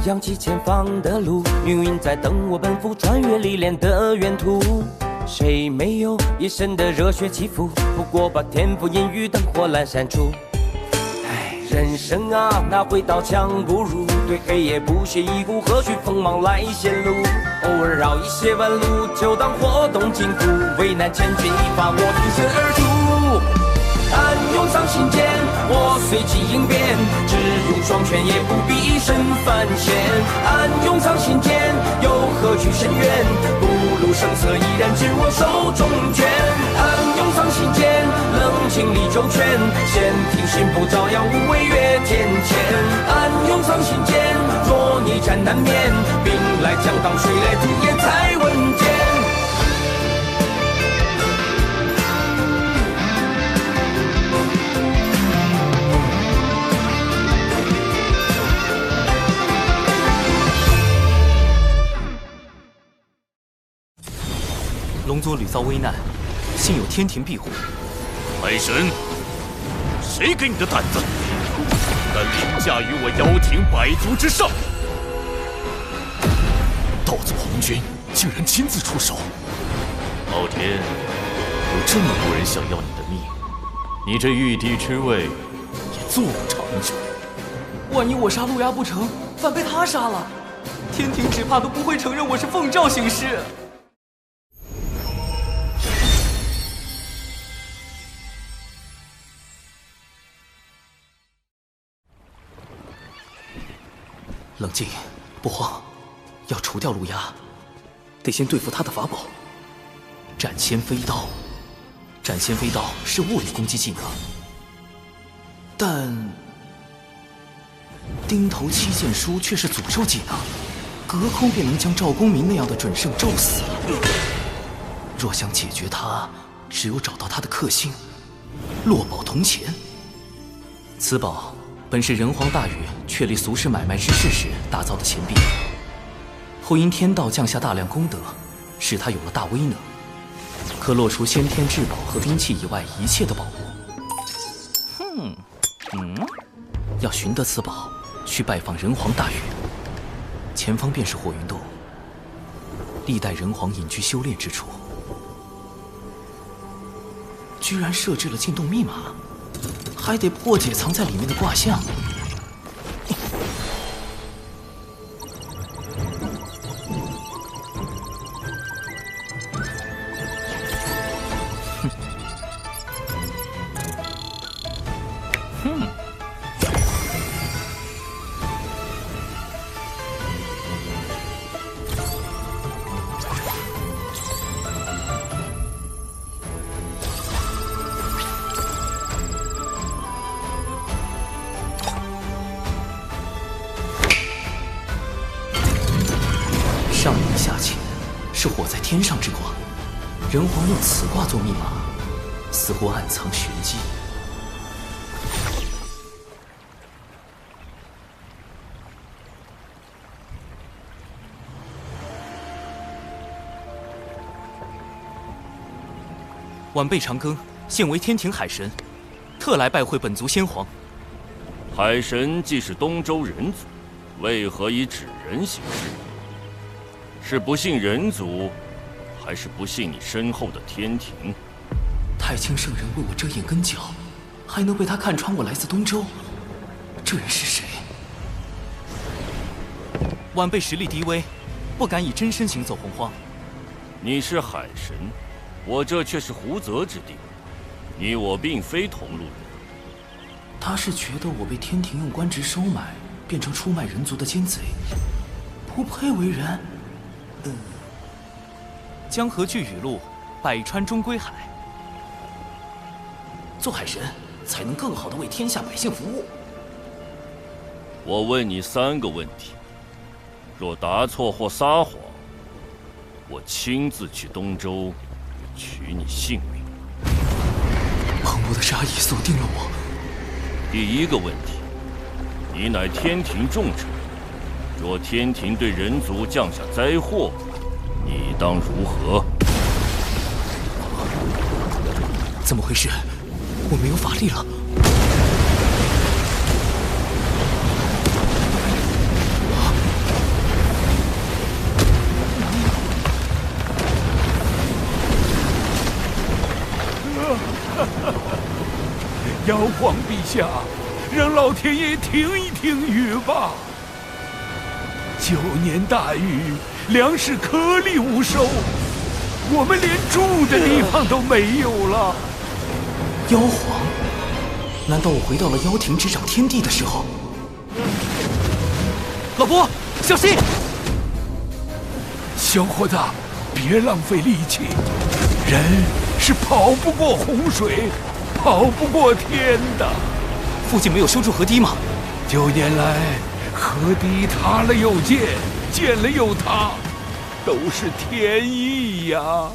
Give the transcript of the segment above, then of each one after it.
扬起前方的路，命运在等我奔赴穿越历练的远途。谁没有一身的热血起伏？不过把天赋阴雨灯火阑珊处。人生啊，哪会刀枪不入？对黑夜不屑一顾，何须锋芒来显露？偶尔绕一些弯路，就当活动筋骨。为难千钧一发，我挺身而出。暗涌上心间，我随机应变，只用双拳也不必一身凡险。暗涌上心间，又何惧深渊？不露声色，依然执我手中拳。暗涌上心间，冷静理周全，闲庭信步，照耀无畏越天堑。暗涌上心间，若逆战难免，兵来将挡，水来土掩才稳健。龙族屡遭危难，幸有天庭庇护。海神，谁给你的胆子，敢凌驾于我妖庭百族之上？道祖红军竟然亲自出手！昊天，有这么多人想要你的命，你这玉帝之位也坐不长久。万一我杀陆牙不成，反被他杀了，天庭只怕都不会承认我是奉诏行事。冷静，不慌，要除掉陆牙，得先对付他的法宝——斩仙飞刀。斩仙飞刀是物理攻击技能，但钉头七剑书却是诅咒技能，隔空便能将赵公明那样的准圣咒死。若想解决他，只有找到他的克星——落宝铜钱。此宝本是人皇大禹确立俗世买卖之事时打造的钱币，后因天道降下大量功德，使他有了大威能，可落除先天至宝和兵器以外一切的宝物。要寻得此宝，需拜访人皇大禹。前方便是火云洞，历代人皇隐居修炼之处。居然设置了进洞密码，还得破解藏在里面的卦象。上隐下潜，是火在天上之卦。人皇用此卦做密码，似乎暗藏玄机。晚辈长庚，现为天庭海神，特来拜会本族先皇。海神既是东周人族，为何以纸人行事？是不信人族，还是不信你身后的天庭？太清圣人为我遮掩根脚，还能被他看穿我来自东周？这人是谁？晚辈实力低微，不敢以真身行走洪荒。你是海神，我这却是胡泽之地，你我并非同路人。他是觉得我被天庭用官职收买，变成出卖人族的奸贼，不配为人。江河聚雨露，百川终归海。做海神，才能更好地为天下百姓服务。我问你3个问题，若答错或撒谎，我亲自去东周取你性命。澎湃的杀意锁定了我。第1个问题，你乃天庭重臣，若天庭对人族降下灾祸，你当如何？怎么回事？我没有法力了。妖皇陛下，让老天爷停一停雨吧。9年大雨，粮食颗粒无收，我们连住的地方都没有了。妖皇？难道我回到了妖庭执掌天地的时候？老伯，小心！小伙子，别浪费力气，人是跑不过洪水，跑不过天的。附近没有修筑河堤吗？9年来，河堤塌了又建，建了又塌，都是天意呀。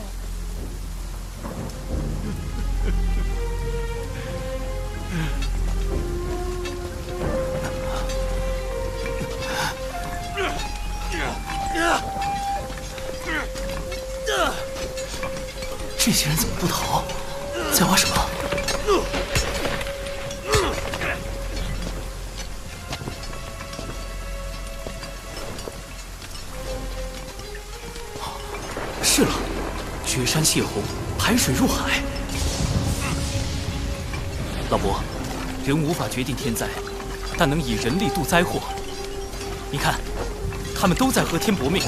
这些人怎么不逃？在挖什么？是了，决山泄洪，排水入海。老伯，人无法决定天灾，但能以人力度灾祸。你看，他们都在和天搏命。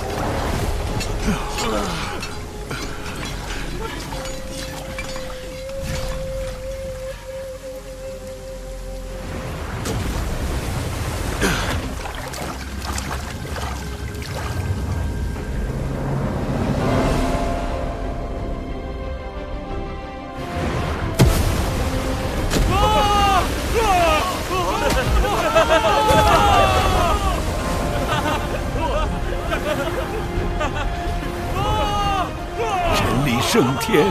胜天，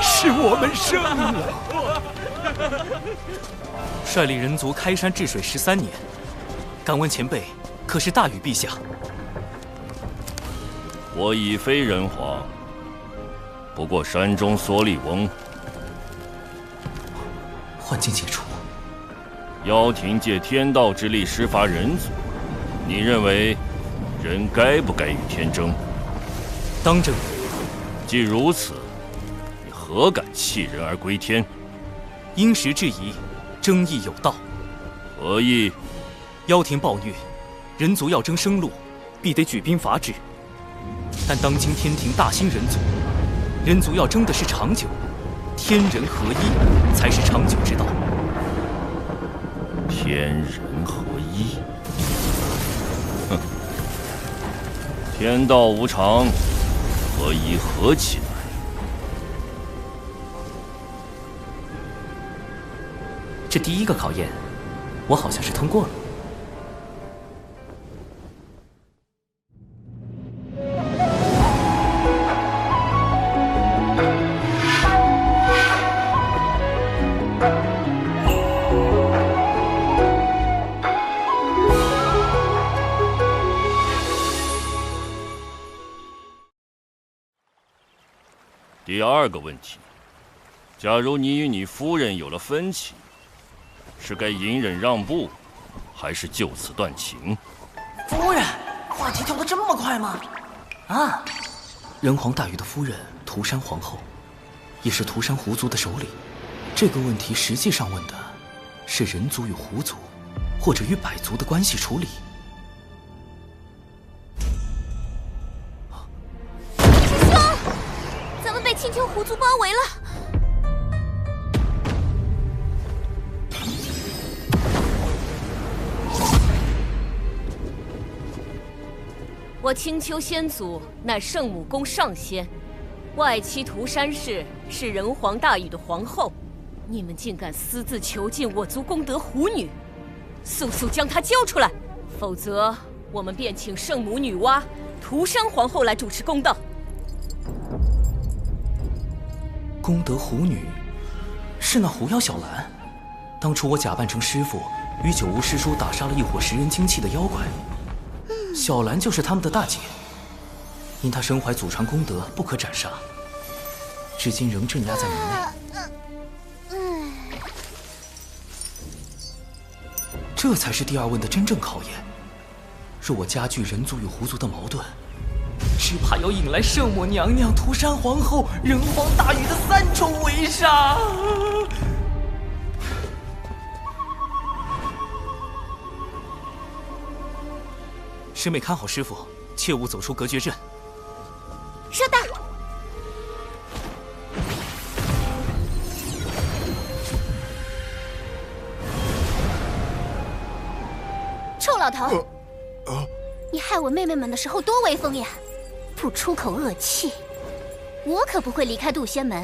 是我们胜了。率领人族开山治水13年，敢问前辈，可是大禹陛下？我已非人皇，不过山中所里翁。幻境解除，妖庭借天道之力施伐人族，你认为人该不该与天争？当争。既如此，你何敢弃人而归天？因时制宜，争议有道。何意？妖庭暴虐，人族要争生路，必得举兵伐之。但当今天庭大兴人族，人族要争的是长久，天人合一才是长久之道。天人合一？哼！天道无常，合一合起来。这第一个考验，我好像是通过了。第二个问题，假如你与你夫人有了分歧，是该隐忍让步，还是就此断情？夫人，话题跳得这么快吗？啊！人皇大禹的夫人涂山皇后，也是涂山狐族的首领。这个问题实际上问的是人族与狐族，或者与百族的关系处理。师兄，咱们被青丘狐族包围了。我青丘先祖乃圣母宫上仙，外戚涂山氏是人皇大禹的皇后，你们竟敢私自囚禁我族功德狐女，速速将她交出来，否则我们便请圣母女娲、涂山皇后来主持公道。功德狐女是那狐妖小兰，当初我假扮成师傅，与九巫师叔打杀了一伙食人精气的妖怪。小兰就是他们的大姐，因她身怀祖传功德，不可斩杀，至今仍镇压在门内。这才是第二问的真正考验。若我加剧人族与狐族的矛盾，只怕要引来圣母娘娘、涂山皇后、人皇大禹的3重围杀。师妹看好师傅，切勿走出隔绝阵。收到。臭老头，你害我妹妹们的时候多威风呀！不出口恶气，我可不会离开渡仙门。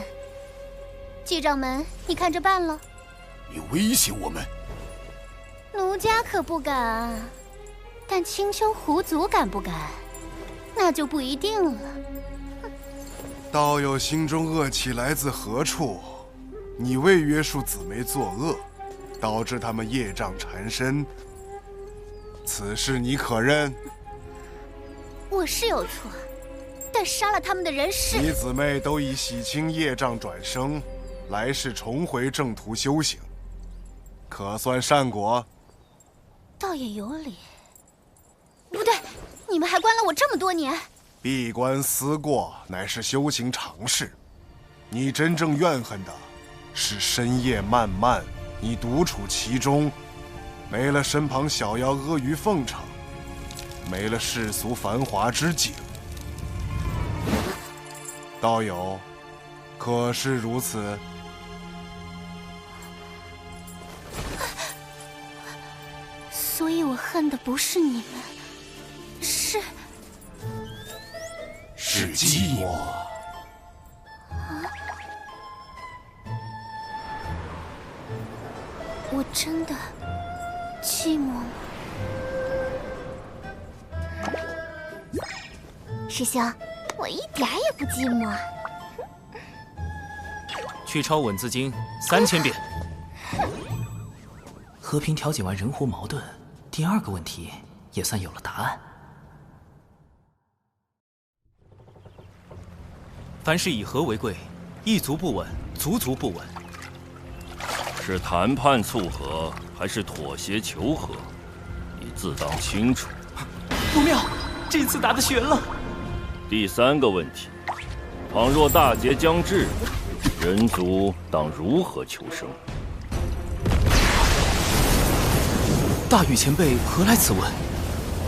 季掌门，你看着办了。你威胁我们？奴家可不敢，但青丘狐族敢不敢，那就不一定了。道友心中恶气来自何处？你未约束姊妹作恶，导致他们业障缠身，此事你可认？我是有错，但杀了他们的人是……你姊妹都已洗清业障转生，来世重回正途修行，可算善果。倒也有理。不对，你们还关了我这么多年。闭关思过乃是修行常事，你真正怨恨的是深夜漫漫，你独处其中，没了身旁小妖阿谀奉承，没了世俗繁华之景。道友，可是如此？所以我恨的不是你们，是寂寞。我真的寂寞吗？师兄，我一点儿也不寂寞。去抄《稳字经》3000遍。和平调解完人狐矛盾，第2个问题也算有了答案。凡事以和为贵，一族不稳，族族不稳。是谈判促和，还是妥协求和？你自当清楚。不妙，这次答得悬了。第3个问题：倘若大劫将至，人族当如何求生？大禹前辈何来此问？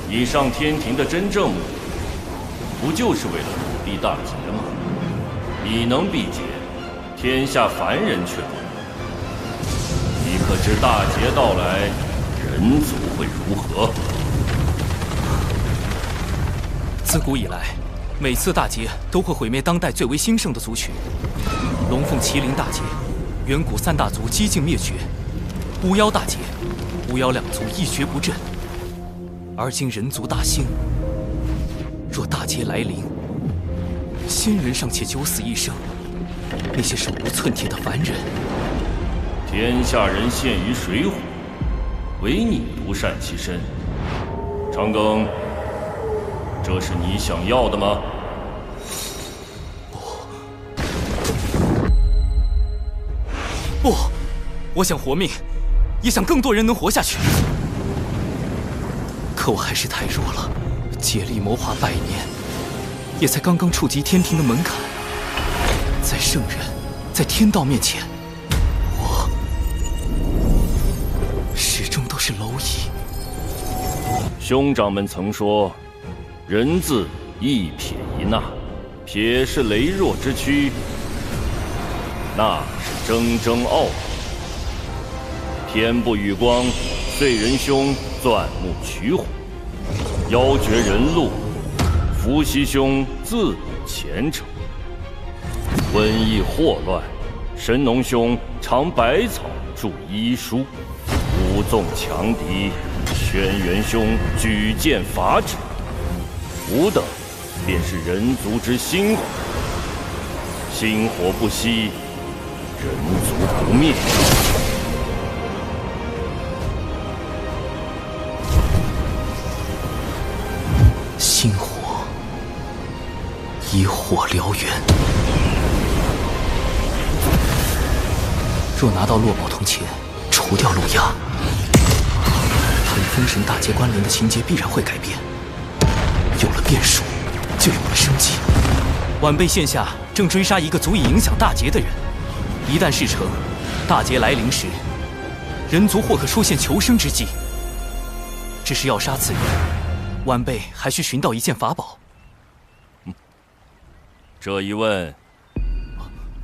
你上天庭的真正目的，不就是为了土地大劫吗？你能避劫，天下凡人却不能。你可知大劫到来，人族会如何？自古以来，每次大劫都会毁灭当代最为兴盛的族群。龙凤麒麟大劫，远古3大族几近灭绝；巫妖大劫，巫妖2族一蹶不振。而今人族大兴，若大劫来临，仙人尚且九死一生，那些手无寸铁的凡人，天下人陷于水火，唯你独善其身。长庚，这是你想要的吗？不，我想活命，也想更多人能活下去。可我还是太弱了，借力谋划100年，也才刚刚触及天庭的门槛。在圣人，在天道面前，我始终都是蝼蚁。兄长们曾说，人字一撇一捺，撇是羸弱之躯，捺是铮铮傲骨。天不与光，遂仁兄钻木取火，妖绝人路，伏羲兄自古虔诚。瘟疫祸乱，神农兄尝百草著医书，武纵强敌，轩辕兄举剑伐之。吾等便是人族之薪火，薪火不息，人族不灭。星火以火燎原。若拿到落宝铜钱，除掉陆压，他与封神大劫关联的情节必然会改变。有了变数，就有了生机。晚辈现下正追杀一个足以影响大劫的人，一旦事成，大劫来临时，人族或可出现求生之机。只是要杀此人，晚辈还需寻到一件法宝。这一问，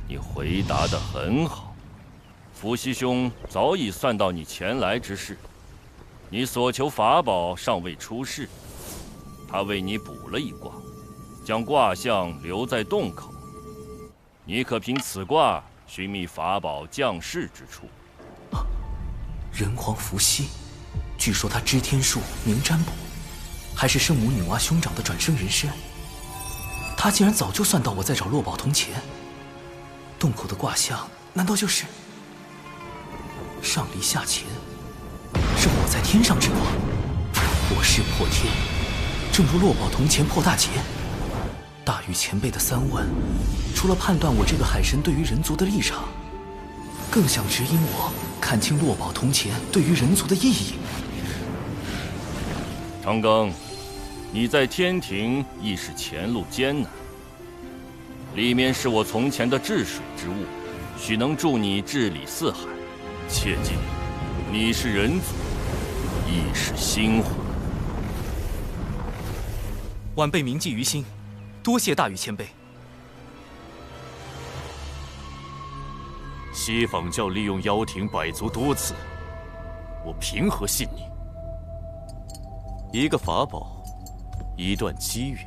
你回答得很好。伏羲兄早已算到你前来之事，你所求法宝尚未出世，他为你卜了一卦，将卦象留在洞口。你可凭此卦寻觅法宝降世之处。人皇伏羲，据说他知天术，明占卜，还是圣母女娲兄长的转生人身。他竟然早就算到我在找落宝铜钱。洞口的卦象，难道就是上离下乾，是我在天上之卦？我势破天，正如落宝铜钱破大劫。大禹前辈的3问，除了判断我这个海神对于人族的立场，更想指引我看清落宝铜钱对于人族的意义。长庚，你在天庭亦是前路艰难，里面是我从前的治水之物，许能助你治理四海。切记，你是人族，亦是星火。晚辈铭记于心，多谢大禹前辈。西坊教利用妖庭百足多次，我凭何信你？一个法宝，一段机缘。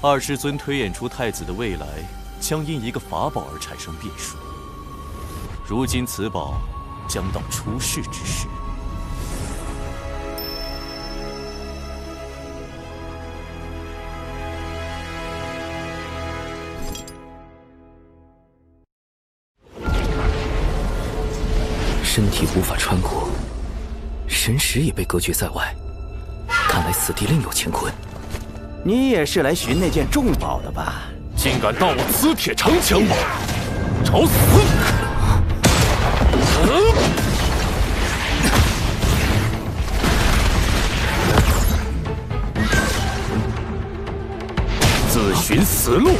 二师尊推演出太子的未来，将因一个法宝而产生变数。如今此宝将到出世之时。身体无法穿过，神识也被隔绝在外。看来此地另有乾坤。你也是来寻那件重宝的吧？竟敢盗我磁铁长枪宝，找死！自寻死路！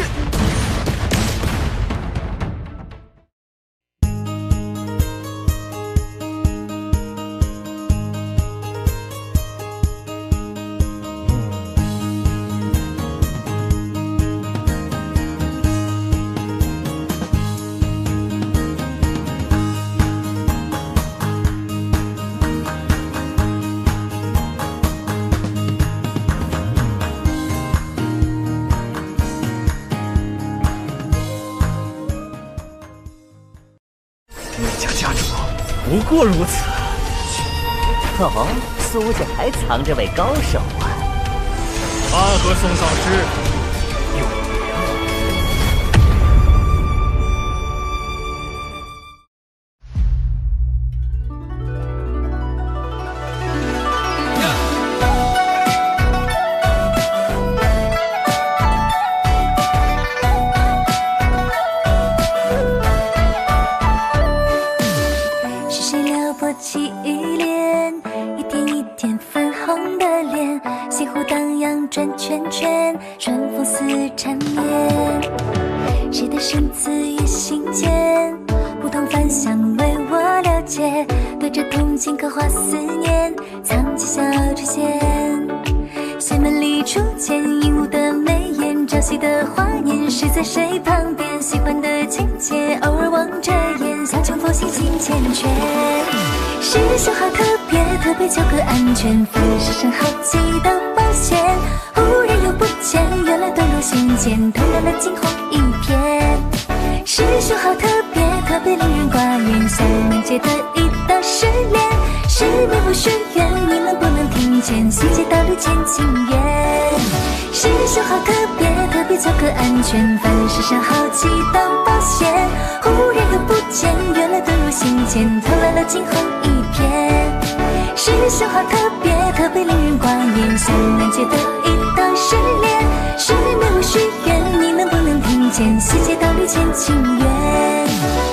不过如此。哦，苏家还藏着位高手啊！安和宋上师。求个安全，凡世上好奇的冒险。忽然又不见，原来遁入心间，透亮了惊鸿一瞥。师兄好特别，特别令人挂念，像难解的一道失恋。是命不许愿，你能不能听见？细节道路见情缘。师兄好特别，特别求个安全，凡世上好奇的冒险。忽然又不见，原来遁入心间，透亮了惊鸿一瞥。师兄好特别，特别令人挂念，像难解的一道失恋。是命不许愿，你能不能听见？细节道路见情缘。